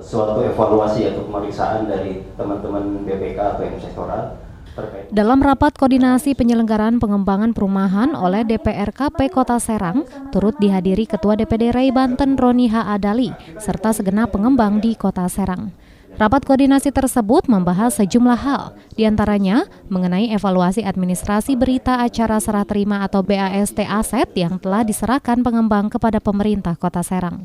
suatu evaluasi atau pemeriksaan dari teman-teman BPK atau yang sektoral terkait. Dalam rapat koordinasi penyelenggaraan pengembangan perumahan oleh DPRKP Kota Serang, turut dihadiri Ketua DPD RAI Banten Roni H. Adali, serta segenap pengembang di Kota Serang. Rapat koordinasi tersebut membahas sejumlah hal, diantaranya mengenai evaluasi administrasi berita acara serah terima atau BAST aset yang telah diserahkan pengembang kepada pemerintah Kota Serang.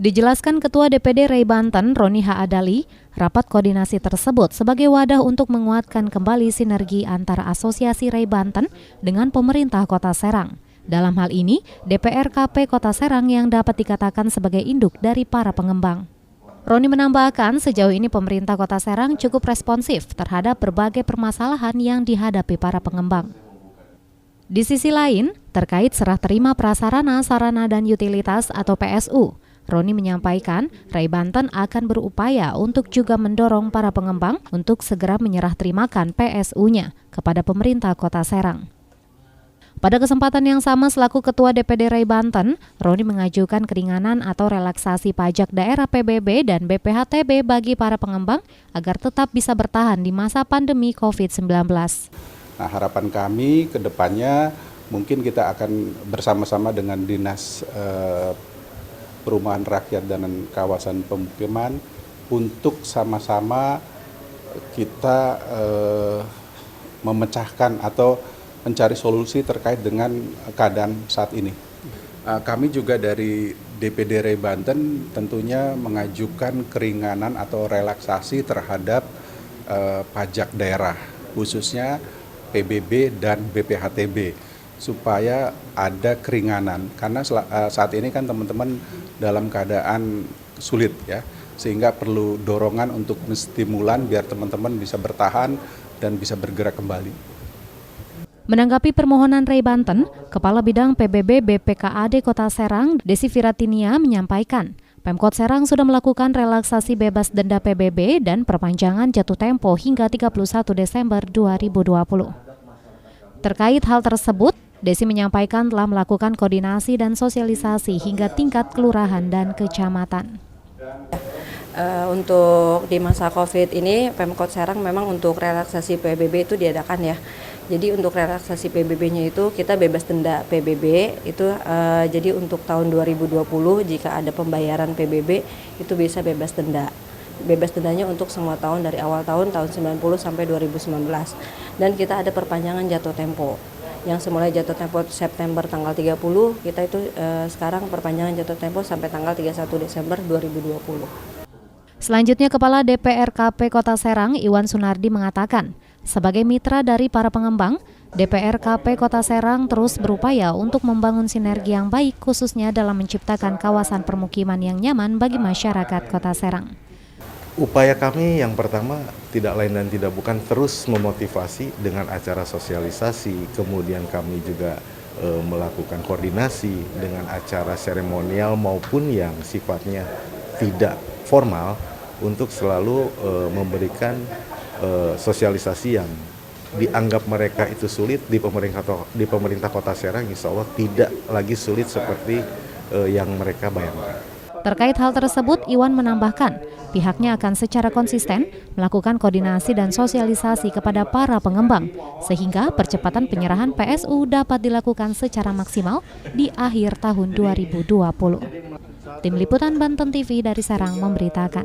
Dijelaskan Ketua DPD RAI Banten Roni H. Adali, rapat koordinasi tersebut sebagai wadah untuk menguatkan kembali sinergi antara Asosiasi RAI Banten dengan pemerintah Kota Serang. Dalam hal ini, DPRKP Kota Serang yang dapat dikatakan sebagai induk dari para pengembang. Roni menambahkan sejauh ini pemerintah Kota Serang cukup responsif terhadap berbagai permasalahan yang dihadapi para pengembang. Di sisi lain, terkait serah terima prasarana, sarana dan utilitas atau PSU, Roni menyampaikan RAI Banten akan berupaya untuk juga mendorong para pengembang untuk segera menyerah terimakan PSU-nya kepada pemerintah Kota Serang. Pada kesempatan yang sama selaku Ketua DPD RAI Banten, Roni mengajukan keringanan atau relaksasi pajak daerah PBB dan BPHTB bagi para pengembang agar tetap bisa bertahan di masa pandemi COVID-19. Nah, harapan kami ke depannya mungkin kita akan bersama-sama dengan Dinas Perumahan Rakyat dan Kawasan Pemukiman untuk sama-sama kita memecahkan atau mencari solusi terkait dengan keadaan saat ini. Kami juga dari DPD RAI Banten tentunya mengajukan keringanan atau relaksasi terhadap pajak daerah, khususnya PBB dan BPHTB, supaya ada keringanan. Karena saat ini kan teman-teman dalam keadaan sulit ya, sehingga perlu dorongan untuk menstimulan biar teman-teman bisa bertahan dan bisa bergerak kembali. Menanggapi permohonan RAI Banten, Kepala Bidang PBB BPKAD Kota Serang, Desi Firatinia menyampaikan, Pemkot Serang sudah melakukan relaksasi bebas denda PBB dan perpanjangan jatuh tempo hingga 31 Desember 2020. Terkait hal tersebut, Desi menyampaikan telah melakukan koordinasi dan sosialisasi hingga tingkat kelurahan dan kecamatan. Untuk di masa COVID ini, Pemkot Serang memang untuk relaksasi PBB itu diadakan ya. Jadi untuk relaksasi PBB-nya itu kita bebas denda PBB itu jadi untuk tahun 2020 jika ada pembayaran PBB itu bisa bebas denda. Bebas dendanya untuk semua tahun dari awal tahun 90 sampai 2019. Dan kita ada perpanjangan jatuh tempo. Yang semula jatuh tempo September tanggal 30, kita itu sekarang perpanjangan jatuh tempo sampai tanggal 31 Desember 2020. Selanjutnya, Kepala DPRKP Kota Serang Iwan Sunardi mengatakan, sebagai mitra dari para pengembang, DPRKP Kota Serang terus berupaya untuk membangun sinergi yang baik khususnya dalam menciptakan kawasan permukiman yang nyaman bagi masyarakat Kota Serang. Upaya kami yang pertama tidak lain dan tidak bukan terus memotivasi dengan acara sosialisasi, kemudian kami juga melakukan koordinasi dengan acara seremonial maupun yang sifatnya tidak formal untuk selalu memberikan sosialisasi yang dianggap mereka itu sulit di pemerintah Kota Serang, insya Allah tidak lagi sulit seperti yang mereka bayangkan. Terkait hal tersebut, Iwan menambahkan, pihaknya akan secara konsisten melakukan koordinasi dan sosialisasi kepada para pengembang, sehingga percepatan penyerahan PSU dapat dilakukan secara maksimal di akhir tahun 2020. Tim Liputan Banten TV dari Serang memberitakan.